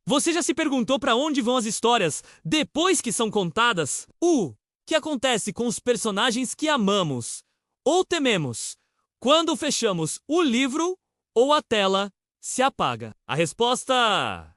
Você já se perguntou para onde vão as histórias depois que são contadas? O que acontece com os personagens que amamos ou tememos quando fechamos o livro ou a tela se apaga? A resposta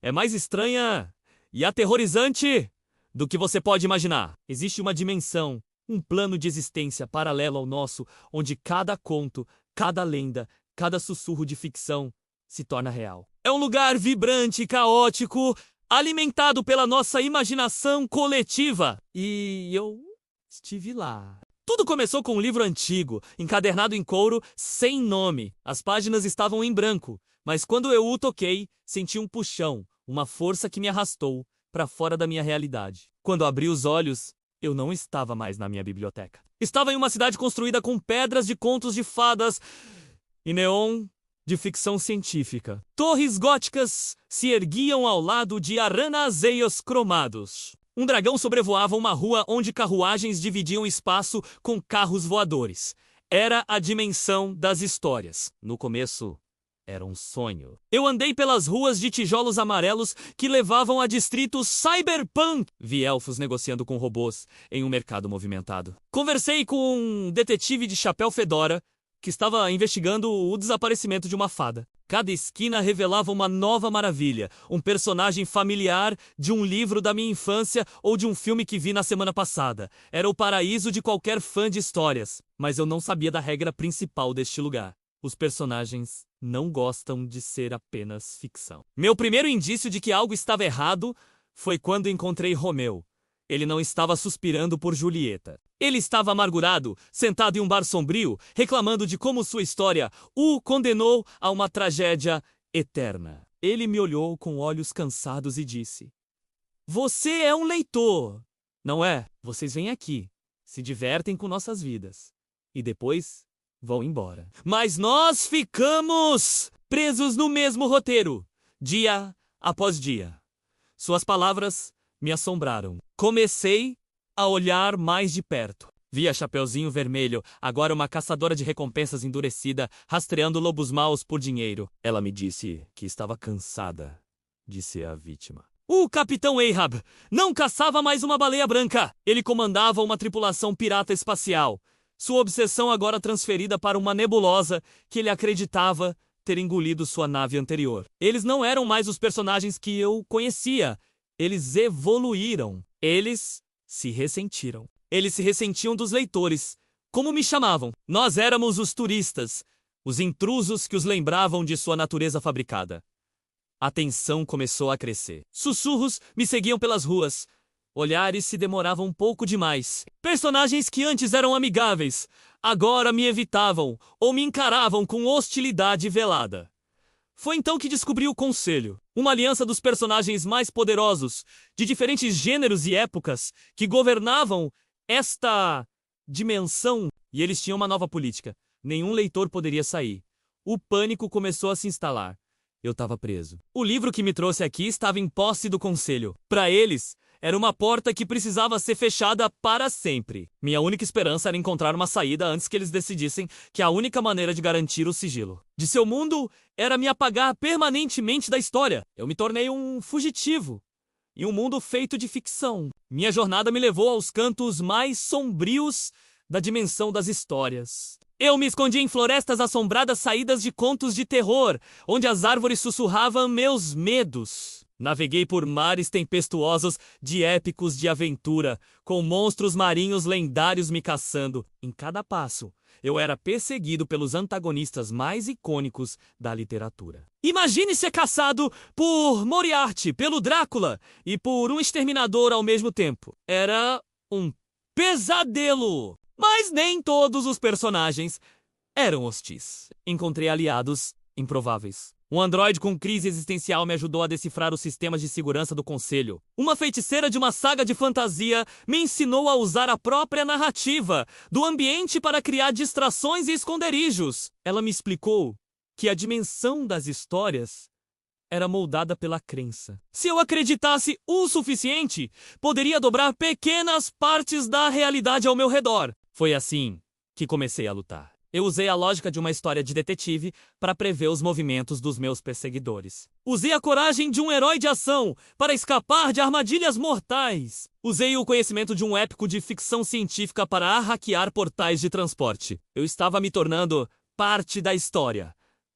é mais estranha e aterrorizante do que você pode imaginar. Existe uma dimensão, um plano de existência paralelo ao nosso, onde cada conto, cada lenda, cada sussurro de ficção se torna real. É um lugar vibrante e caótico, alimentado pela nossa imaginação coletiva. E eu estive lá. Tudo começou com um livro antigo, encadernado em couro, sem nome. As páginas estavam em branco, mas quando eu o toquei, senti um puxão, uma força que me arrastou para fora da minha realidade. Quando abri os olhos, eu não estava mais na minha biblioteca. Estava em uma cidade construída com pedras de contos de fadas e neon de ficção científica. Torres góticas se erguiam ao lado de arranha-azeios cromados. Um dragão sobrevoava uma rua onde carruagens dividiam espaço com carros voadores. Era a dimensão das histórias. No começo, era um sonho. Eu andei pelas ruas de tijolos amarelos que levavam a distritos cyberpunk. Vi elfos negociando com robôs em um mercado movimentado. Conversei com um detetive de chapéu fedora que estava investigando o desaparecimento de uma fada. Cada esquina revelava uma nova maravilha, um personagem familiar de um livro da minha infância ou de um filme que vi na semana passada. Era o paraíso de qualquer fã de histórias, mas eu não sabia da regra principal deste lugar. Os personagens não gostam de ser apenas ficção. Meu primeiro indício de que algo estava errado foi quando encontrei Romeu. Ele não estava suspirando por Julieta. Ele estava amargurado, sentado em um bar sombrio, reclamando de como sua história o condenou a uma tragédia eterna. Ele me olhou com olhos cansados e disse: "Você é um leitor, não é? Vocês vêm aqui, se divertem com nossas vidas e depois vão embora. Mas nós ficamos presos no mesmo roteiro, dia após dia." Suas palavras me assombraram. Comecei a olhar mais de perto. Vi a Chapeuzinho Vermelho, agora uma caçadora de recompensas endurecida, rastreando lobos maus por dinheiro. Ela me disse que estava cansada de ser a vítima. O Capitão Ahab não caçava mais uma baleia branca. Ele comandava uma tripulação pirata espacial. Sua obsessão agora transferida para uma nebulosa que ele acreditava ter engolido sua nave anterior. Eles não eram mais os personagens que eu conhecia. Eles evoluíram. Eles se ressentiram. Eles se ressentiam dos leitores. Como me chamavam? Nós éramos os turistas, os intrusos que os lembravam de sua natureza fabricada. A tensão começou a crescer. Sussurros me seguiam pelas ruas. Olhares se demoravam um pouco demais. Personagens que antes eram amigáveis, agora me evitavam ou me encaravam com hostilidade velada. Foi então que descobri o Conselho, uma aliança dos personagens mais poderosos, de diferentes gêneros e épocas, que governavam esta dimensão, e eles tinham uma nova política. Nenhum leitor poderia sair. O pânico começou a se instalar. Eu estava preso. O livro que me trouxe aqui estava em posse do Conselho. Para eles, era uma porta que precisava ser fechada para sempre. Minha única esperança era encontrar uma saída antes que eles decidissem que a única maneira de garantir o sigilo de seu mundo era me apagar permanentemente da história. Eu me tornei um fugitivo em um mundo feito de ficção. Minha jornada me levou aos cantos mais sombrios da dimensão das histórias. Eu me escondi em florestas assombradas saídas de contos de terror, onde as árvores sussurravam meus medos. Naveguei por mares tempestuosos de épicos de aventura, com monstros marinhos lendários me caçando. Em cada passo, eu era perseguido pelos antagonistas mais icônicos da literatura. Imagine ser caçado por Moriarty, pelo Drácula e por um exterminador ao mesmo tempo. Era um pesadelo! Mas nem todos os personagens eram hostis. Encontrei aliados improváveis. Um androide com crise existencial me ajudou a decifrar os sistemas de segurança do Conselho. Uma feiticeira de uma saga de fantasia me ensinou a usar a própria narrativa do ambiente para criar distrações e esconderijos. Ela me explicou que a dimensão das histórias era moldada pela crença. Se eu acreditasse o suficiente, poderia dobrar pequenas partes da realidade ao meu redor. Foi assim que comecei a lutar. Eu usei a lógica de uma história de detetive para prever os movimentos dos meus perseguidores. Usei a coragem de um herói de ação para escapar de armadilhas mortais. Usei o conhecimento de um épico de ficção científica para hackear portais de transporte. Eu estava me tornando parte da história.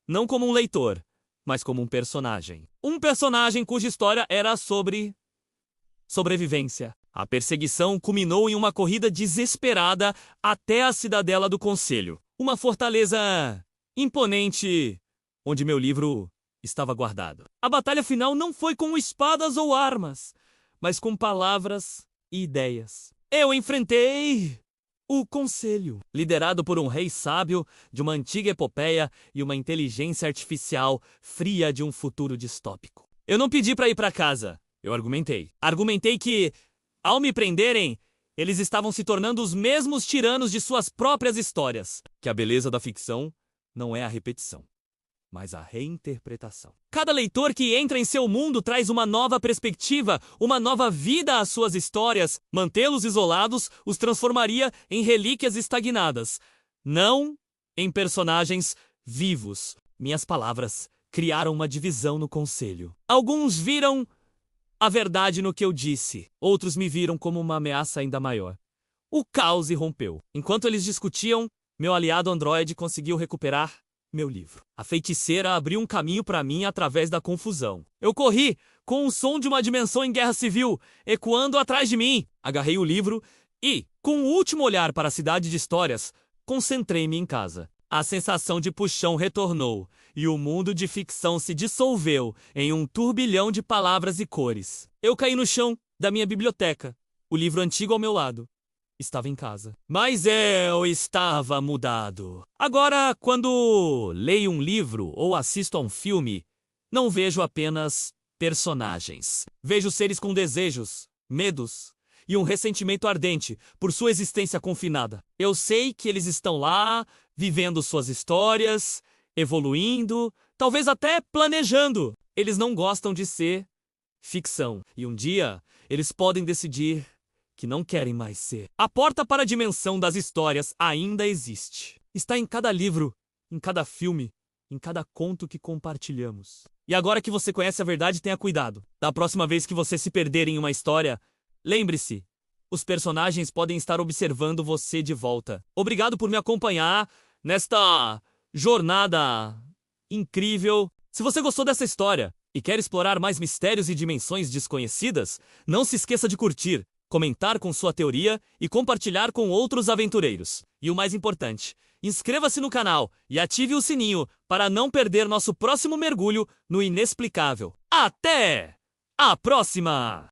Não como um leitor, mas como um personagem. Um personagem cuja história era sobre sobrevivência. A perseguição culminou em uma corrida desesperada até a cidadela do Conselho. Uma fortaleza imponente, onde meu livro estava guardado. A batalha final não foi com espadas ou armas, mas com palavras e ideias. Eu enfrentei o Conselho, liderado por um rei sábio de uma antiga epopeia e uma inteligência artificial fria de um futuro distópico. Eu não pedi para ir para casa, eu argumentei. Argumentei que, ao me prenderem, eles estavam se tornando os mesmos tiranos de suas próprias histórias. Que a beleza da ficção não é a repetição, mas a reinterpretação. Cada leitor que entra em seu mundo traz uma nova perspectiva, uma nova vida às suas histórias. Mantê-los isolados os transformaria em relíquias estagnadas, não em personagens vivos. Minhas palavras criaram uma divisão no conselho. Alguns viram a verdade no que eu disse, outros me viram como uma ameaça ainda maior. O caos irrompeu. Enquanto eles discutiam, meu aliado androide conseguiu recuperar meu livro. A feiticeira abriu um caminho para mim através da confusão. Eu corri, com o som de uma dimensão em guerra civil, ecoando atrás de mim. Agarrei o livro e, com o último olhar para a cidade de histórias, concentrei-me em casa. A sensação de puxão retornou, e o mundo de ficção se dissolveu em um turbilhão de palavras e cores. Eu caí no chão da minha biblioteca, o livro antigo ao meu lado. Estava em casa. Mas eu estava mudado. Agora, quando leio um livro ou assisto a um filme, não vejo apenas personagens. Vejo seres com desejos, medos e um ressentimento ardente por sua existência confinada. Eu sei que eles estão lá, vivendo suas histórias, evoluindo, talvez até planejando. Eles não gostam de ser ficção. E um dia, eles podem decidir que não querem mais ser. A porta para a dimensão das histórias ainda existe. Está em cada livro, em cada filme, em cada conto que compartilhamos. E agora que você conhece a verdade, tenha cuidado. Da próxima vez que você se perder em uma história, lembre-se, os personagens podem estar observando você de volta. Obrigado por me acompanhar nesta jornada incrível. Se você gostou dessa história e quer explorar mais mistérios e dimensões desconhecidas, não se esqueça de curtir, comentar com sua teoria e compartilhar com outros aventureiros. E o mais importante, inscreva-se no canal e ative o sininho para não perder nosso próximo mergulho no inexplicável. Até a próxima!